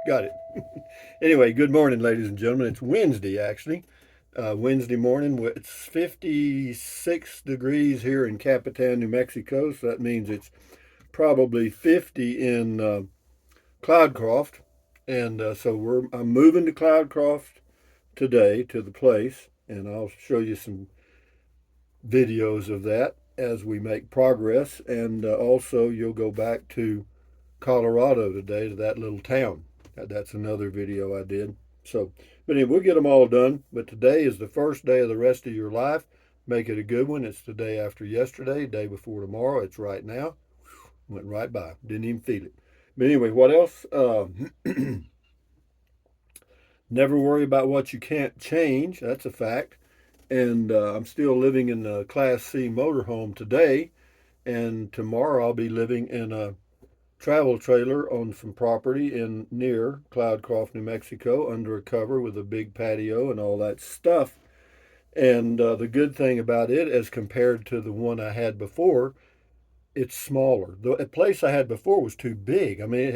Got it. Anyway, good morning, ladies and gentlemen. It's Wednesday, actually. Wednesday morning. It's 56 degrees here in Capitan, New Mexico. So that means it's probably 50 in Cloudcroft. And I'm moving to Cloudcroft today to the place, and I'll show you some videos of that as we make progress. And also, you'll go back to Colorado today to that little town. That's another video I did. So, but anyway, we'll get them all done. But today is the first day of the rest of your life. Make it a good one. It's the day after yesterday, day before tomorrow. It's right now. Went right by. Didn't even feel it. But anyway, what else? Never worry about what you can't change. That's a fact. And I'm still living in the Class C motorhome today. And tomorrow I'll be living in a travel trailer on some property in near Cloudcroft, New Mexico, under a cover with a big patio and all that stuff. And the good thing about it, as compared to the one I had before, it's smaller. The place I had before was too big. I mean,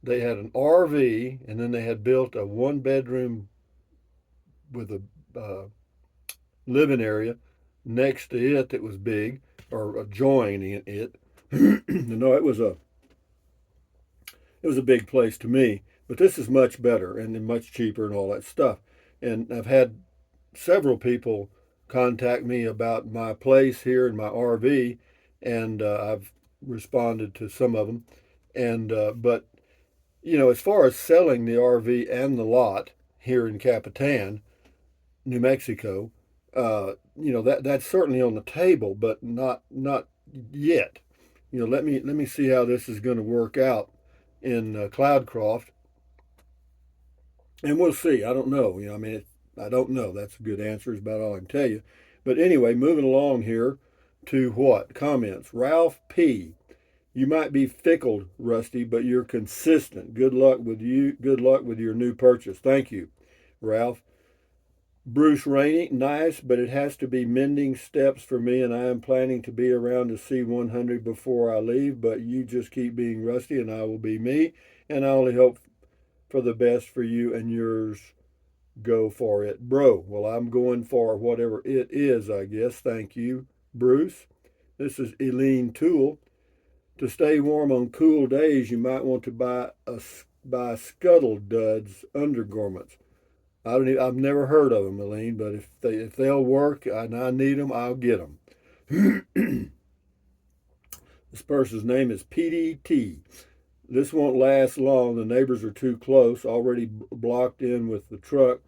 they had an RV, and then they had built a one bedroom with a living area next to it that was big, or adjoining it. No, it was a big place to me, but this is much better and much cheaper and all that stuff. And I've had several people contact me about my place here in my RV, and I've responded to some of them. And but as far as selling the RV and the lot here in Capitan, New Mexico, that's certainly on the table, but not yet. Let me see how this is going to work out in Cloudcroft, and we'll see. I don't know. I don't know. That's a good answer. Is about all I can tell you. But anyway, moving along here to what comments? Ralph P. You might be fickle, Rusty, but you're consistent. Good luck with you. Good luck with your new purchase. Thank you, Ralph. Bruce Rainey, nice, but it has to be mending steps for me, and I am planning to be around to see 100 before I leave, but you just keep being Rusty, and I will be me, and I only hope for the best for you and yours. Go for it, bro. Well, I'm going for whatever it is, I guess. Thank you, Bruce. This is Eileen Toole. To stay warm on cool days, you might want to buy Scuttle Duds undergarments. I've never heard of them, Eileen, but if they'll work and I need them, I'll get them. This person's name is PDT. This won't last long. The neighbors are too close, already blocked in with the truck.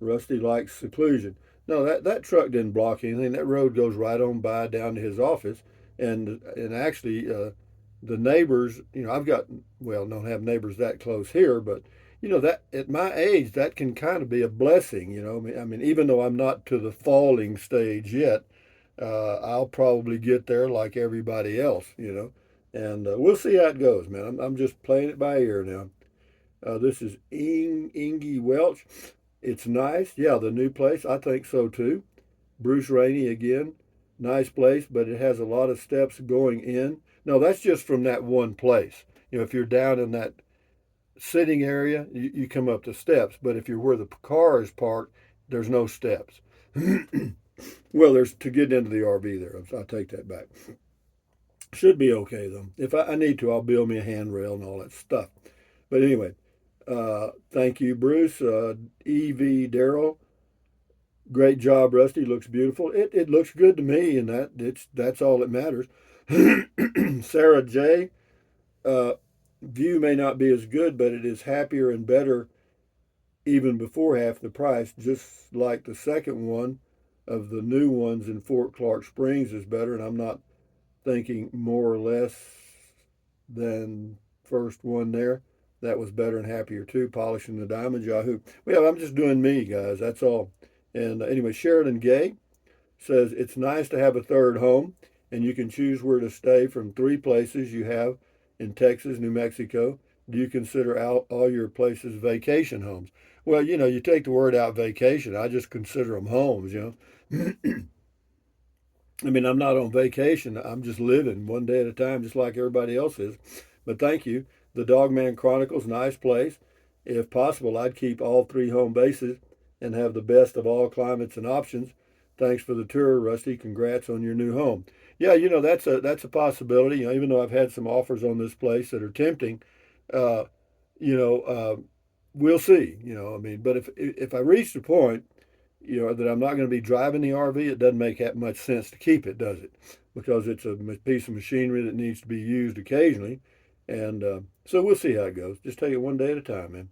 Rusty likes seclusion. No, that truck didn't block anything. That road goes right on by down to his office, and actually, the neighbors. I've got don't have neighbors that close here, but that at my age, that can kind of be a blessing. I mean, even though I'm not to the falling stage yet, I'll probably get there like everybody else. And we'll see how it goes, man. I'm just playing it by ear now. This is Ingy Welch. It's nice. Yeah, the new place. I think so too. Bruce Rainey again. Nice place, but it has a lot of steps going in. No, that's just from that one place. If you're down in that sitting area, you come up the steps. But if you're where the car is parked, there's no steps. Well, there's to get into the RV there. I'll take that back. Should be okay though. If I need to, I'll build me a handrail and all that stuff. But anyway, thank you, Bruce. EV Daryl, great job, Rusty. Looks beautiful. It looks good to me, and that's all that matters. Sarah J. Uh, View may not be as good, but it is happier and better even before half the price. Just like the second one of the new ones in Fort Clark Springs is better, and I'm not thinking more or less than first one there. That was better and happier too. Polishing the diamond, Yahoo. Well, I'm just doing me, guys. That's all. And anyway, Sheridan Gay says it's nice to have a third home, and you can choose where to stay from three places you have in Texas, New Mexico. Do you consider all your places vacation homes? Well, you take the word out vacation. I just consider them homes. I mean, I'm not on vacation. I'm just living one day at a time, just like everybody else is. But thank you. The Dogman Chronicles, nice place. If possible, I'd keep all three home bases and have the best of all climates and options. Thanks for the tour, Rusty. Congrats on your new home. Yeah, that's a possibility. Even though I've had some offers on this place that are tempting, uh, you know, uh, we'll see. But if I reach the point, that I'm not going to be driving the RV, it doesn't make that much sense to keep it, does it? Because it's a piece of machinery that needs to be used occasionally, and so we'll see how it goes. Just take it one day at a time, man.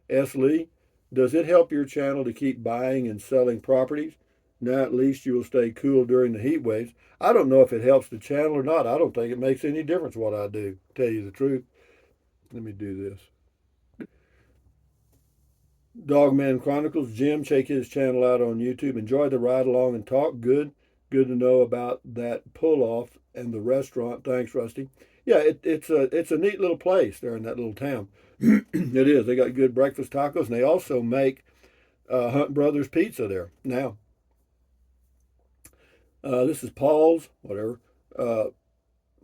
S. Lee, does it help your channel to keep buying and selling properties? Now at least you will stay cool during the heat waves. I don't know if it helps the channel or not. I don't think it makes any difference what I do, to tell you the truth. Let me do this. Dogman Chronicles, Jim, check his channel out on YouTube. Enjoy the ride along and talk. Good to know about that pull off and the restaurant. Thanks, Rusty. Yeah, it's a neat little place there in that little town. It is. They got good breakfast tacos, and they also make Hunt Brothers Pizza there. Now, this is Paul's, whatever. Uh,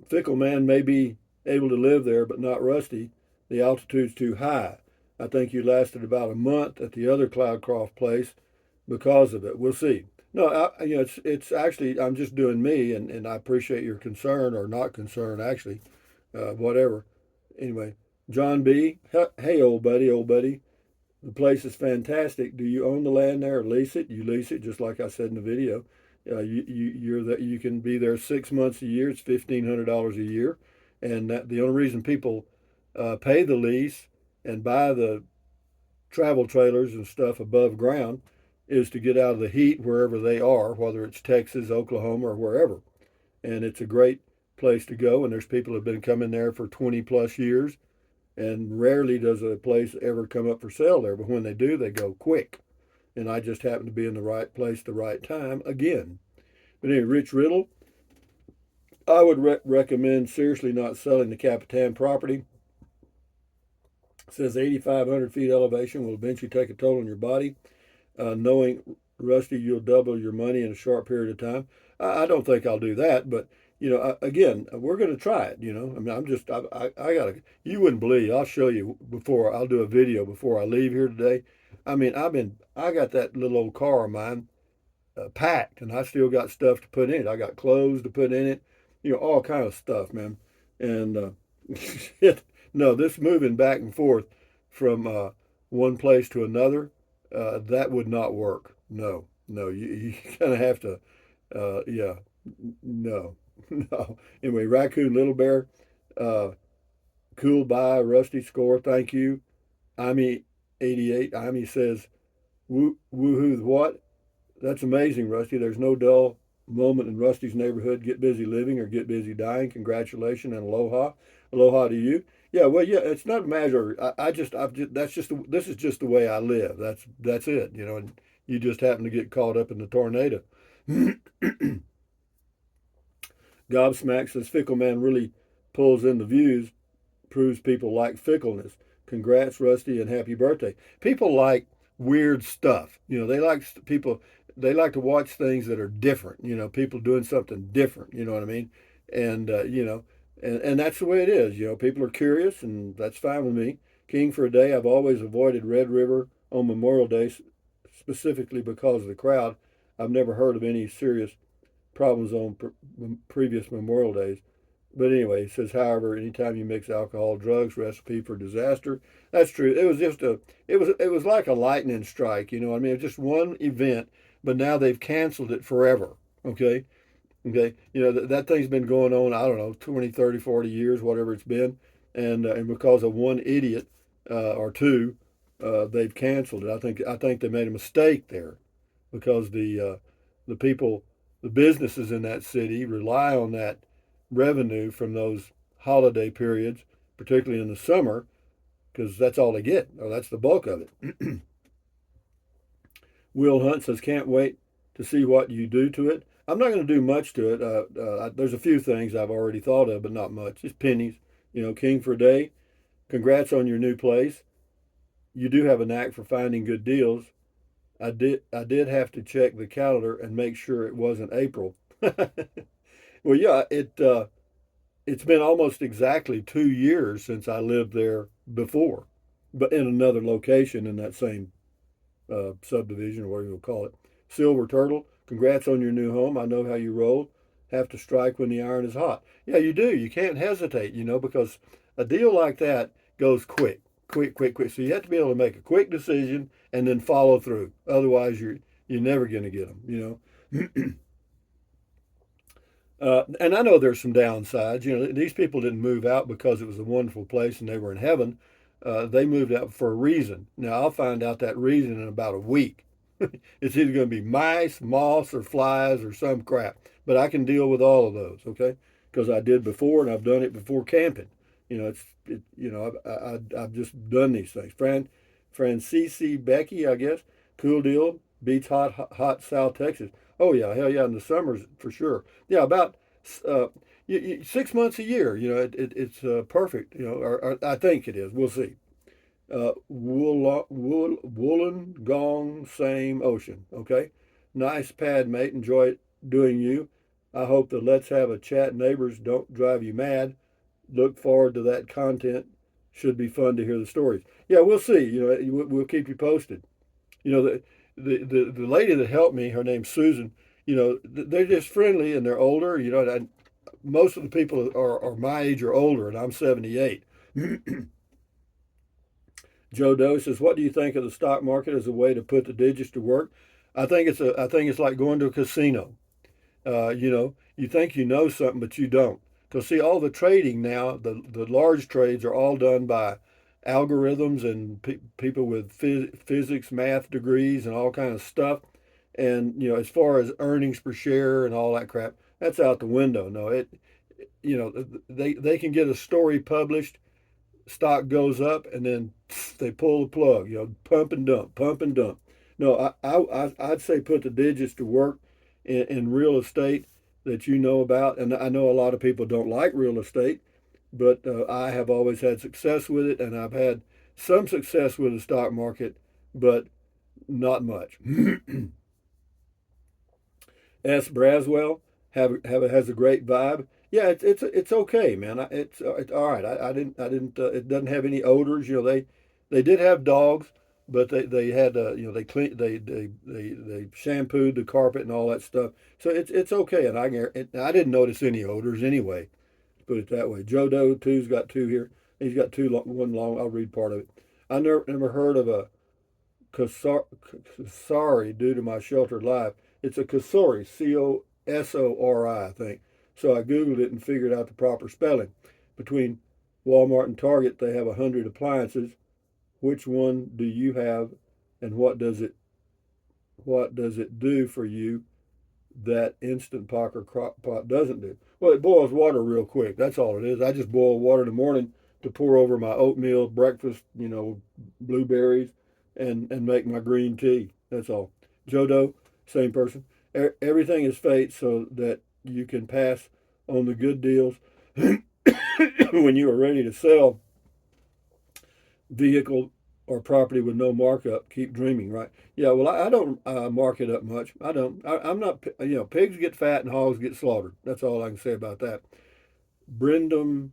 Fickle man may be able to live there, but not Rusty. The altitude's too high. I think you lasted about a month at the other Cloudcroft place because of it. We'll see. No, it's actually I'm just doing me, and I appreciate your concern or not concern actually, whatever. Anyway, John B. Hey, old buddy. The place is fantastic. Do you own the land there or lease it? You lease it, just like I said in the video. You can be there 6 months a year. It's $1,500 a year, and the only reason people pay the lease and buy the travel trailers and stuff above ground is to get out of the heat wherever they are, whether it's Texas, Oklahoma, or wherever. And it's a great place to go. And there's people who have been coming there for 20 plus years, and rarely does a place ever come up for sale there. But when they do, they go quick. And I just happen to be in the right place at the right time again. But anyway, Rich Riddle, I would recommend seriously not selling the Capitan property. It says 8,500 feet elevation will eventually take a toll on your body. Knowing Rusty, you'll double your money in a short period of time. I don't think I'll do that, but again, we're going to try it. I gotta. You wouldn't believe. I'll show you before. I'll do a video before I leave here today. I got that little old car of mine packed, and I still got stuff to put in it. I got clothes to put in it, all kind of stuff, man. And no, this moving back and forth from one place to another, that would not work. No, no, you kind of have to, yeah, no, no. Anyway, Raccoon Little Bear, uh, cool by Rusty score. Thank you. Imi 88. Imi says, woohoo, what? That's amazing, Rusty. There's no dull moment in Rusty's neighborhood. Get busy living or get busy dying. Congratulations and aloha. Aloha to you. Yeah, well, yeah, it's not a matter. This is just the way I live. That's it. And you just happen to get caught up in the tornado. Gobsmack says Fickle Man really pulls in the views, proves people like fickleness. Congrats, Rusty, and happy birthday. People like weird stuff. They like to watch things that are different. People doing something different. You know what I mean? And and that's the way it is. People are curious, and that's fine with me. King for a day. I've always avoided Red River on Memorial Day, specifically because of the crowd. I've never heard of any serious problems on previous Memorial Days. But anyway, he says, however, anytime you mix alcohol, drugs, recipe for disaster. That's true. It was like a lightning strike. It's just one event, but now they've canceled it forever. Okay. Okay. That thing's been going on, I don't know, 20, 30, 40 years, whatever it's been. And because of one idiot or two, they've canceled it. I think they made a mistake there because the people, the businesses in that city rely on that revenue from those holiday periods, particularly in the summer, because that's all they get, or that's the bulk of it. Will Hunt says, can't wait to see what you do to it. I'm not going to do much to it. There's a few things I've already thought of, but not much. Just pennies. King for a day. Congrats on your new place. You do have a knack for finding good deals. I did have to check the calendar and make sure it wasn't April. Well, yeah, it's been almost exactly 2 years since I lived there before. but in another location in that same subdivision or whatever you'll call it. Silver Turtle, congrats on your new home. I know how you roll. Have to strike when the iron is hot. Yeah, you do. You can't hesitate, because a deal like that goes quick, quick, quick, quick. So you have to be able to make a quick decision and then follow through. Otherwise, you're never going to get them. And I know there's some downsides. These people didn't move out because it was a wonderful place and they were in heaven. They moved out for a reason. Now, I'll find out that reason in about a week. It's either going to be mice, moths, or flies, or some crap. But I can deal with all of those, okay? Because I did before, and I've done it before camping. I've just done these things. Francisi Becky, I guess, cool deal. Beats hot South Texas. Oh yeah, hell yeah, in the summers for sure. Yeah, about uh, 6 months a year. It's perfect. Or I think it is. We'll see. Wollongong, same ocean. Okay, nice pad, mate. Enjoy it doing you. I hope the let's have a chat neighbors don't drive you mad. Look forward to that content. Should be fun to hear the stories. Yeah, we'll see. We'll keep you posted. You know, the lady that helped me, her name's Susan. They're just friendly and they're older. Most of the people are my age or older, and I'm 78. Joe Doe says, "What do you think of the stock market as a way to put the digits to work?" I think it's like going to a casino. You think you know something, but you don't. Because see, all the trading now, the large trades are all done by algorithms and people with physics, math degrees, and all kind of stuff. And as far as earnings per share and all that crap, that's out the window. No, they can get a story published, stock goes up, and then they pull the plug. Pump and dump, pump and dump. No, I'd say put the digits to work in real estate that you know about. And I know a lot of people don't like real estate, but I have always had success with it, and I've had some success with the stock market, but not much. S. Braswell has a great vibe. Yeah, it's okay, man. It's all right. I didn't. It doesn't have any odors. They did have dogs, but they had they clean they shampooed the carpet and all that stuff. So it's okay, and I didn't notice any odors anyway. Put it that way. Joe Doe two's got two here. He's got two one long. I'll read part of it. I never heard of a Kasori due to my sheltered life. It's a Kasori, Cosori, I think. So I Googled it and figured out the proper spelling. Between Walmart and Target, they have 100 appliances. Which one do you have, and what does it do for you that Instant Pot or Crock Pot doesn't do? Well, it boils water real quick. That's all it is. I just boil water in the morning to pour over my oatmeal breakfast, blueberries, and make my green tea. That's all. Jodo, same person. Everything is fate so that you can pass on the good deals when you are ready to sell vehicle or property with no markup. Keep dreaming, right? Yeah, well, I don't mark it up much. I don't. I'm not, pigs get fat and hogs get slaughtered. That's all I can say about that. Brendan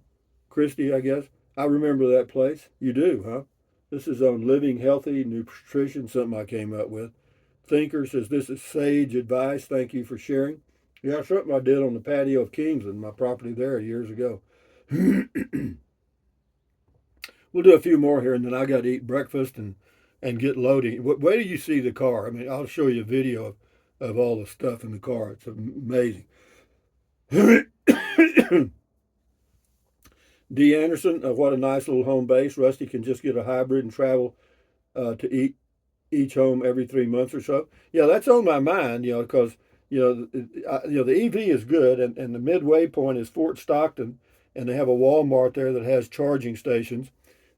Christie, I guess. I remember that place. You do, huh? This is on living healthy nutrition, something I came up with. Thinker says, this is sage advice. Thank you for sharing. Yeah, something I did on the patio of Kingsland, my property there years ago. We'll do a few more here, and then I got to eat breakfast and get loading. Where do you see the car? I mean, I'll show you a video of all the stuff in the car. It's amazing. D. Anderson, what a nice little home base. Rusty can just get a hybrid and travel to each home every 3 months or so. Yeah, that's on my mind, because the EV is good, and the midway point is Fort Stockton, and they have a Walmart there that has charging stations,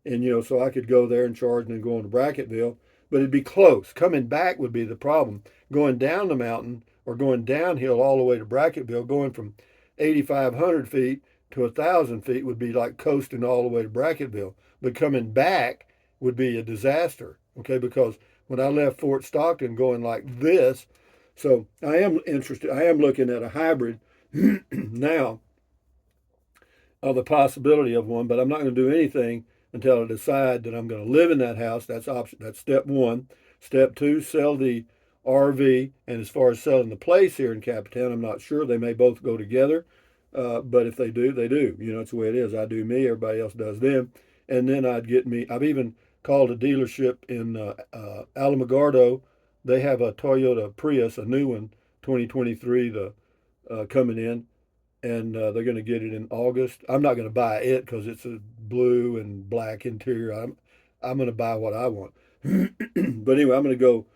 and so I could go there and charge and then go on to Brackettville, but it'd be close. Coming back would be the problem. Going down the mountain or going downhill all the way to Brackettville, going from 8,500 feet to 1,000 feet would be like coasting all the way to Brackettville. But coming back would be a disaster, okay? Because when I left Fort Stockton going like this, so I am interested. I am looking at a hybrid now, of the possibility of one, but I'm not going to do anything until I decide that I'm going to live in that house. That's option. That's step one. Step two, sell the RV. And as far as selling the place here in Capitan, I'm not sure. They may both go together. But if they do, they do. You know, it's the way it is. I do me, everybody else does them. And then I'd get me, I've even called a dealership in Alamogordo. They have a Toyota Prius, a new one, 2023, coming in, and they're going to get it in August. I'm not going to buy it because it's a blue and black interior. I'm going to buy what I want. But anyway, I'm going to go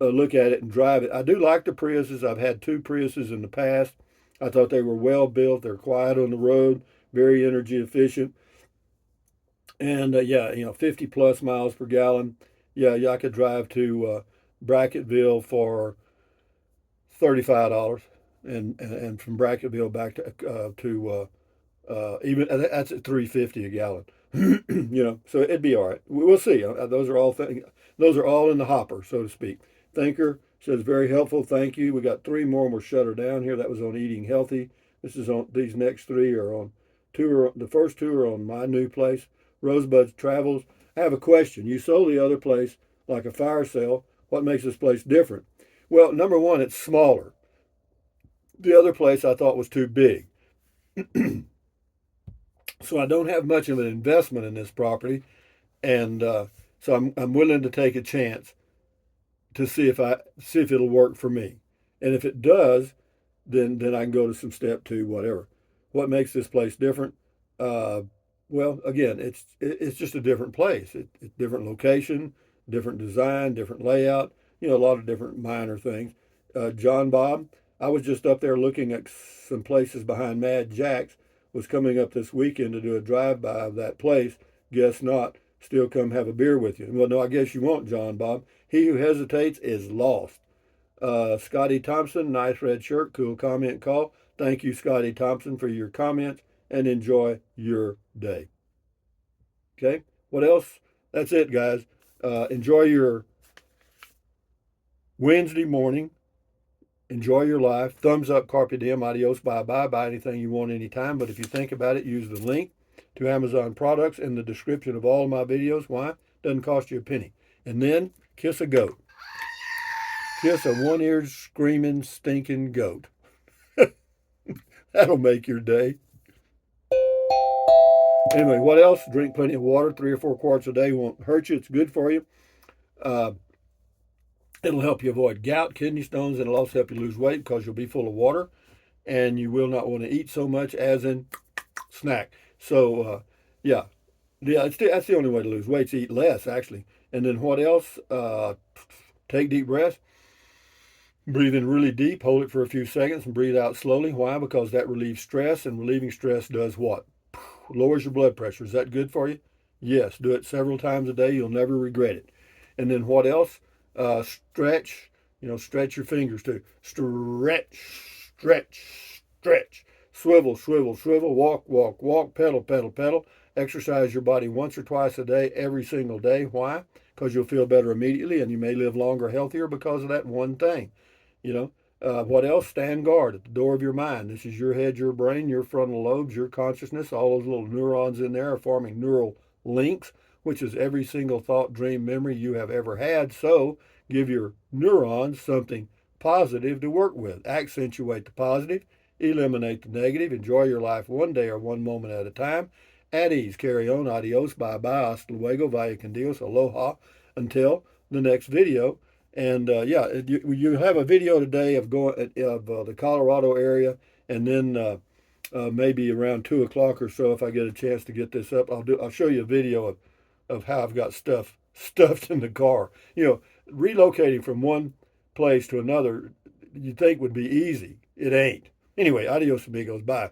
look at it and drive it. I do like the Priuses. I've had two Priuses in the past. I thought they were well built. They're quiet on the road, very energy efficient, and yeah, 50 plus miles per gallon. Yeah, yeah, I could drive to Bracketville for $35, and from Bracketville back to even that's at 350 a gallon. So it'd be all right. We'll see. Those are all things. Those are all in the hopper, so to speak. Thinker says very helpful. Thank you. We got three more, and we'll shut her down here. That was on eating healthy. This is on these next three are on two. The first two are on my new place, Rosebud Travels. I have a question. You sold the other place like a fire sale. What makes this place different? Well, number one, it's smaller. The other place I thought was too big. So I don't have much of an investment in this property, and so I'm willing to take a chance to see if it'll work for me, and if it does, then I can go to some step two, whatever. What makes this place different? Uh, well, again, it's just a different place. It's different location, different design, different layout. A lot of different minor things. John Bob, I was just up there looking at some places behind Mad Jack's. Was coming up this weekend to do a drive-by of that place. Guess not. Still come have a beer with you. Well, no, I guess you won't, John Bob. He who hesitates is lost. Scotty Thompson, nice red shirt, cool comment call. Thank you, Scotty Thompson, for your comments, and enjoy your day. Okay, what else? That's it, guys. Enjoy your Wednesday morning. Enjoy your life. Thumbs up, carpe diem, adios, bye-bye. Buy anything you want anytime. But if you think about it, use the link to Amazon products in the description of all of my videos. Why? Doesn't cost you a penny. And then kiss a goat. Kiss a one-eared, screaming, stinking goat. That'll make your day. Anyway, what else? Drink plenty of water. 3 or 4 quarts a day won't hurt you. It's good for you. It'll help you avoid gout, kidney stones, and it'll also help you lose weight because you'll be full of water, and you will not want to eat so much as in snack. So, yeah, that's the only way to lose weight, to eat less, actually. And then what else? Take deep breaths. Breathe in really deep, hold it for a few seconds, and breathe out slowly. Why? Because that relieves stress, and relieving stress does what? Lowers your blood pressure. Is that good for you? Yes. Do it several times a day. You'll never regret it. And then what else? Stretch. Stretch your fingers too. Stretch, stretch, stretch. Swivel, swivel, swivel. Walk, walk, walk. Pedal, pedal, pedal. Exercise your body once or twice a day, every single day. Why? Because you'll feel better immediately, and you may live longer, healthier because of that one thing. What else? Stand guard at the door of your mind. This is your head, your brain, your frontal lobes, your consciousness. All those little neurons in there are forming neural links, which is every single thought, dream, memory you have ever had. So give your neurons something positive to work with. Accentuate the positive, eliminate the negative. Enjoy your life one day or one moment at a time. At ease. Carry on. Adios. Bye-bye. Hasta luego. Vaya con Dios. Aloha. Until the next video. And yeah, you have a video today of the Colorado area, and then maybe around 2 o'clock or so, if I get a chance to get this up, I'll show you a video of how I've got stuff stuffed in the car. Relocating from one place to another, you'd think would be easy. It ain't. Anyway, adios amigos. Bye.